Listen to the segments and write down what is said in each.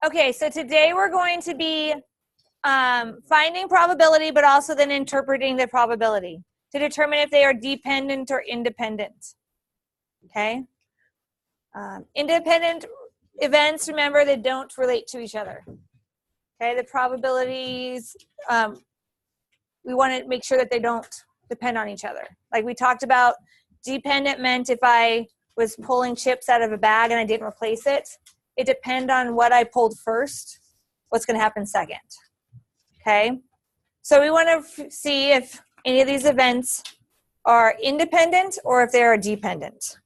Okay, so today we're going to be finding probability, but also then interpreting the probability to determine if they are dependent or independent. Okay? Independent events, remember, they don't relate to each other. Okay, the probabilities, we want to make sure that they don't depend on each other. Like we talked about, dependent meant if I was pulling chips out of a bag and I didn't replace it, it depends on what I pulled first, what's going to happen second. Okay, so we want to see if any of these events are independent or if they are dependent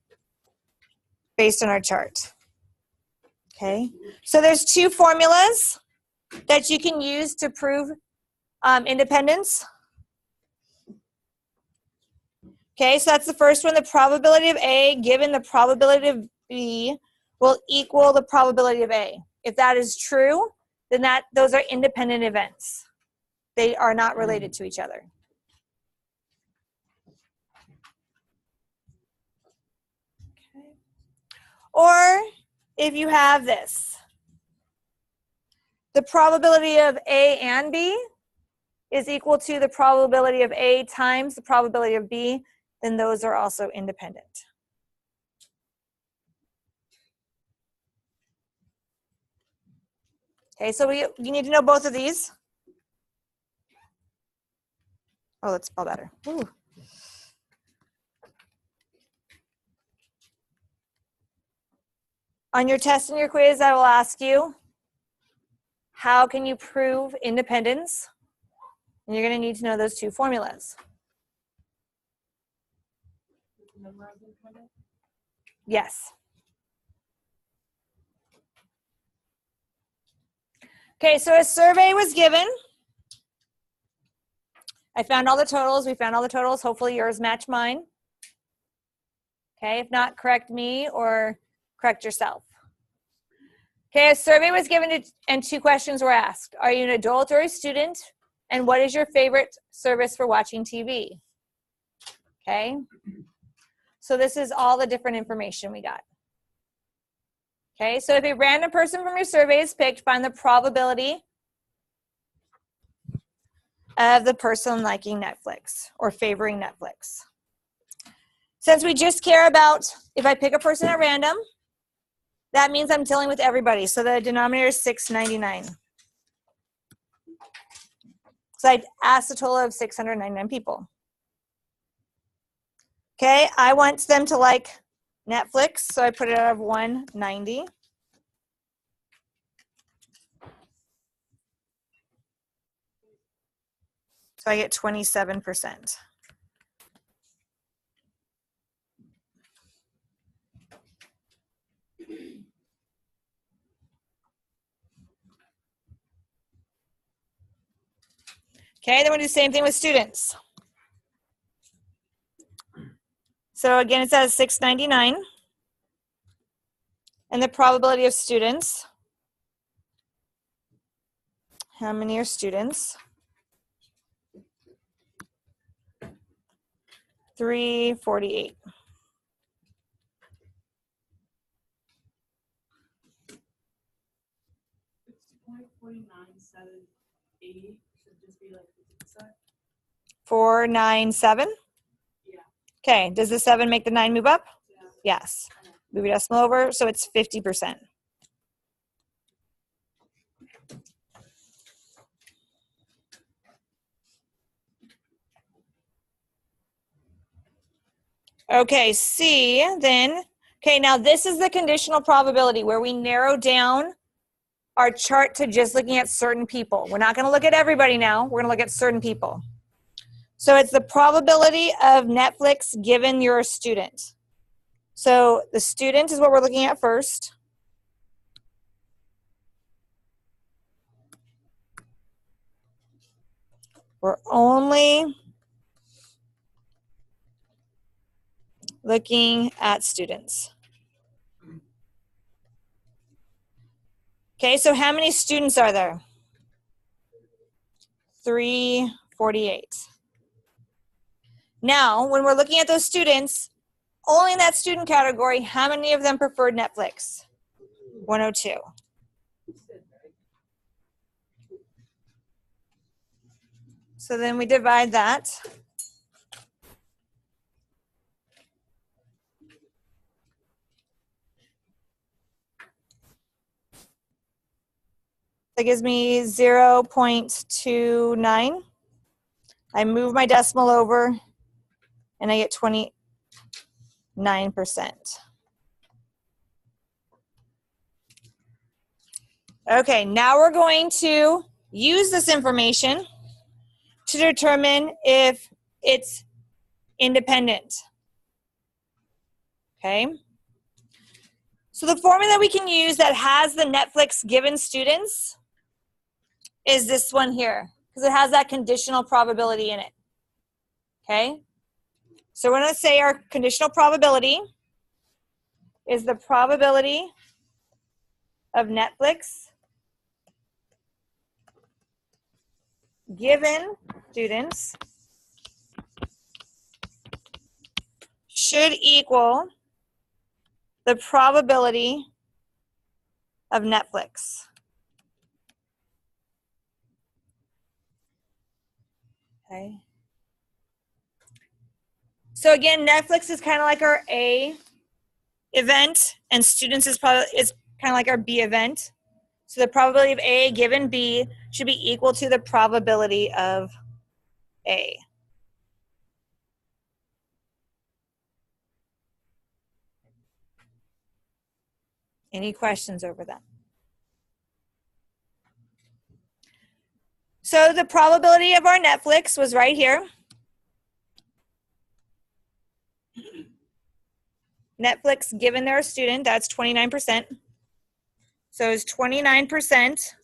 based on our chart. Okay, so there's two formulas that you can use to prove independence. Okay, so that's the first one. The probability of A given the probability of B will equal the probability of A. If that is true, then those are independent events. They are not related to each other. Okay. Or if you have this, the probability of A and B is equal to the probability of A times the probability of B, then those are also independent. Okay, so you need to know both of these. Oh, that's all better. Ooh. On your test and your quiz, I will ask you, how can you prove independence? And you're going to need to know those two formulas. Yes. Okay, so a survey was given. I found all the totals. We found all the totals. Hopefully yours match mine. Okay, if not, correct me or correct yourself. Okay, a survey was given and two questions were asked. Are you an adult or a student? And what is your favorite service for watching TV? Okay, so this is all the different information we got. Okay, so if a random person from your survey is picked, find the probability of the person liking Netflix or favoring Netflix. Since we just care about if I pick a person at random, that means I'm dealing with everybody. So the denominator is 699. So I asked a total of 699 people. Okay, I want them to like Netflix, so I put it out of 190. So I get 27%. Okay, then we'll do the same thing with students. So again, it says 699. And the probability of students. How many are students? 348. Should just be like 50%. 497? Yeah. Okay, does the 7 make the 9 move up? Yeah. Yes. Move your decimal over, so it's 50%. Okay, C then. Okay, now this is the conditional probability where we narrow down our chart to just looking at certain people. We're not going to look at everybody now. We're going to look at certain people. So it's the probability of Netflix given your student. So the student is what we're looking at first. We're only looking at students. Okay, so how many students are there? 348. Now, when we're looking at those students, only in that student category, how many of them preferred Netflix? 102. So then we divide that. That gives me 0.29. I move my decimal over and I get 29%. Okay, now we're going to use this information to determine if it's independent. Okay. So the formula that we can use that has the Netflix given students is this one here, because it has that conditional probability in it. Okay. So we're going to say our conditional probability is the probability of Netflix given students should equal the probability of Netflix. Okay. So again, Netflix is kind of like our A event, and students is kind of like our B event. So the probability of A given B should be equal to the probability of A. Any questions over that? So the probability of our Netflix was right here. Netflix given they're a student, that's 29%. So is 29%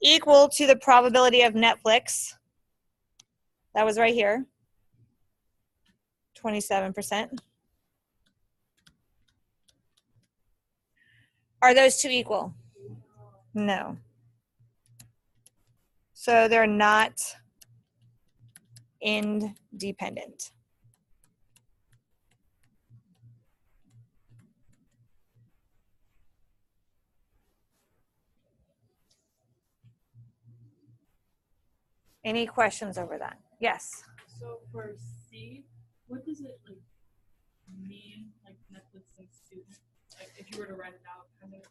equal to the probability of Netflix? That was right here, 27%. Are those two equal? No. So they're not independent. Any questions over that? Yes. So for C, what does it like mean, like Netflix and student? Like if you were to write it out, kind of,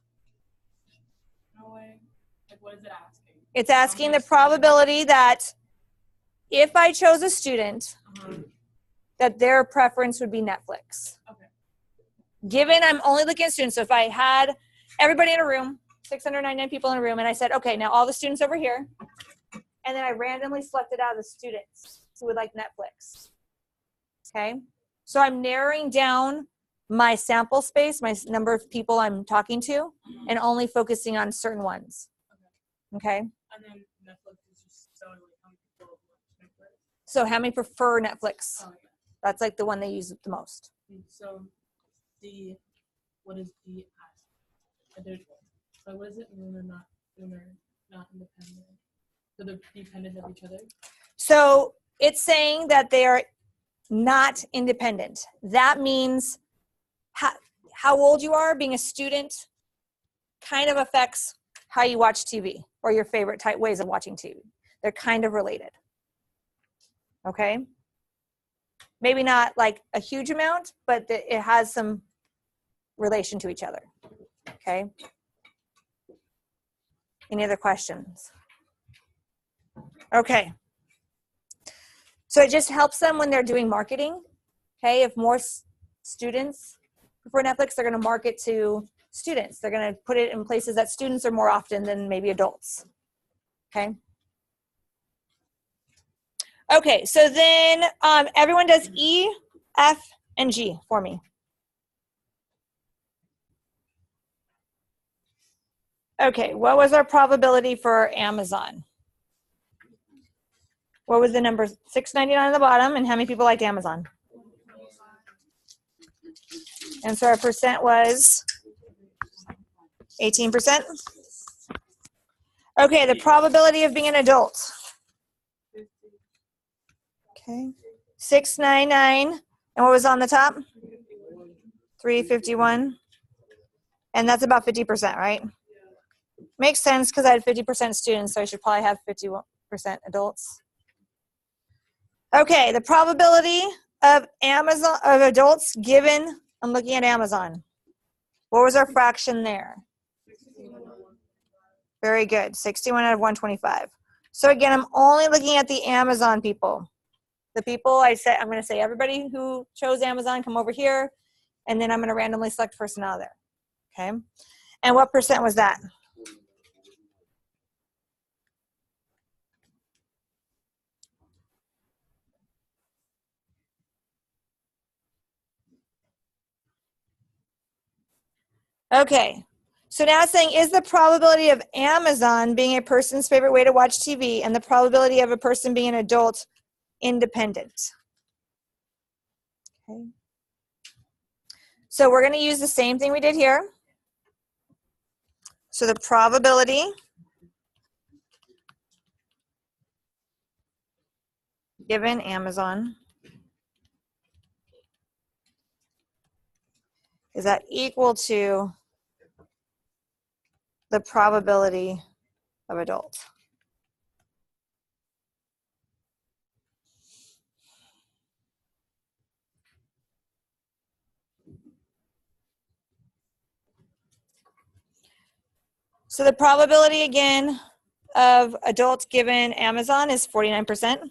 no way. Like what is it asking? It's asking the probability that if I chose a student, that their preference would be Netflix. Okay. Given I'm only looking at students, so if I had everybody in a room, 699 people in a room, and I said, okay, now all the students over here, and then I randomly selected out the students who would like Netflix. Okay, so I'm narrowing down my sample space, my number of people I'm talking to, and only focusing on certain ones. Okay. And then Netflix is just so like how many people watch Netflix. So how many prefer Netflix? Oh yeah. That's like the one they use the most. So D, what is D as? So what is it when they're not independent? So they're dependent of each other? So it's saying that they are not independent. That means how old you are, being a student, kind of affects how you watch TV or your favorite type ways of watching TV. They're kind of related. Okay? Maybe not like a huge amount, but it has some relation to each other. Okay? Any other questions? Okay. So it just helps them when they're doing marketing. Okay? If more students prefer Netflix, they're going to market to students. They're going to put it in places that students are more often than maybe adults. Okay? Okay, so then everyone does E, F, and G for me. Okay, what was our probability for Amazon? What was the number? 699 on the bottom, and how many people liked Amazon? And so our percent was 18%. Okay, the probability of being an adult. Okay, 699, and what was on the top? 351, and that's about 50%, right? Makes sense because I had 50% students, so I should probably have 50% adults. Okay, the probability of adults given, I'm looking at Amazon. What was our fraction there? Very good, 61 out of 125. So again, I'm only looking at the Amazon people. The people I'm going to say everybody who chose Amazon, come over here, and then I'm going to randomly select a person out of there. Okay, and what percent was that? Okay, so now it's saying, is the probability of Amazon being a person's favorite way to watch TV and the probability of a person being an adult independent? Okay. So we're going to use the same thing we did here. So the probability given Amazon is that equal to the probability of adults. So the probability again of adults given Amazon is 49%.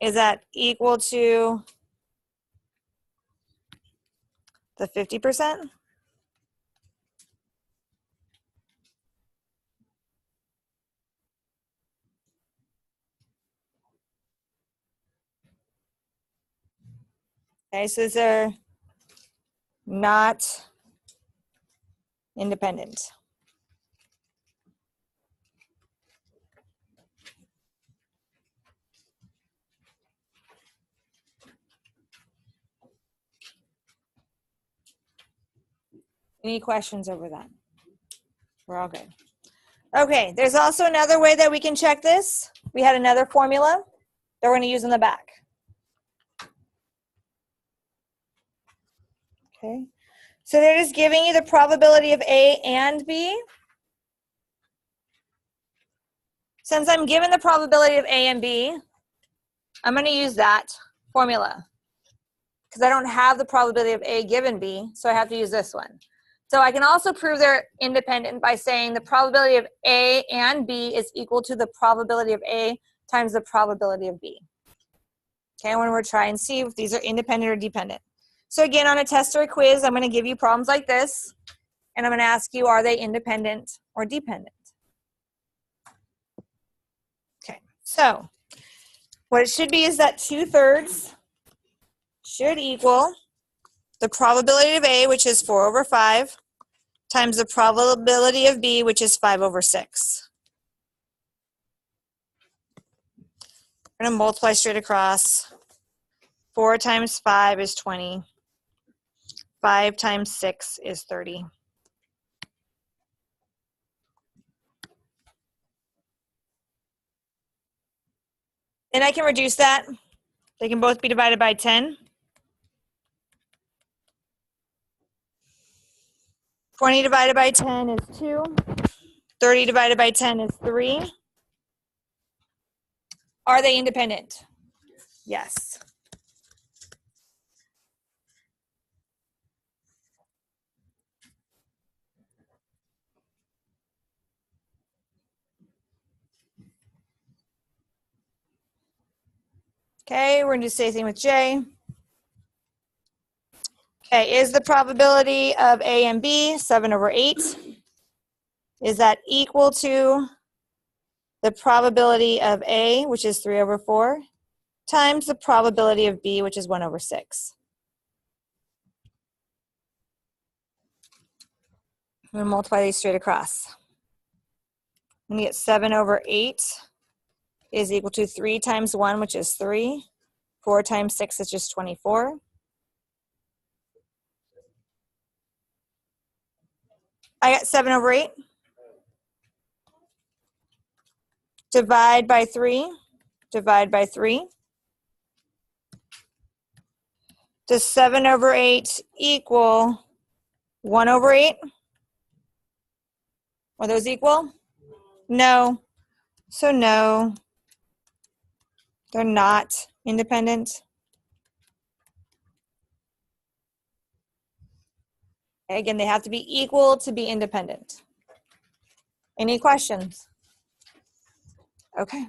Is that equal to the 50%? Okay, so they're not independent. Any questions over that? We're all good. Okay, there's also another way that we can check this. We had another formula that we're going to use in the back. Okay, so they're just giving you the probability of A and B. Since I'm given the probability of A and B, I'm going to use that formula because I don't have the probability of A given B, so I have to use this one. So I can also prove they're independent by saying the probability of A and B is equal to the probability of A times the probability of B. Okay, when we're trying to see if these are independent or dependent. So again, on a test or a quiz, I'm going to give you problems like this, and I'm going to ask you, are they independent or dependent? Okay, so what it should be is that 2/3 should equal the probability of A, which is 4/5, times the probability of B, which is 5/6. We're going to multiply straight across. 4 times 5 is 20. 5 times 6 is 30. And I can reduce that. They can both be divided by 10. 20 divided by 10 is 2. 30 divided by 10 is 3. Are they independent? Yes. Okay, we're going to do the same thing with J. Okay, is the probability of A and B 7/8? Is that equal to the probability of A, which is 3/4, times the probability of B, which is 1/6? I'm going to multiply these straight across. I'm going to get 7/8 is equal to 3 times 1, which is 3. 4 times 6 is just 24. I got 7/8. Divide by 3. Divide by 3. Does 7/8 equal 1/8? Are those equal? No. So no. They're not independent. Again, they have to be equal to be independent. Any questions? Okay.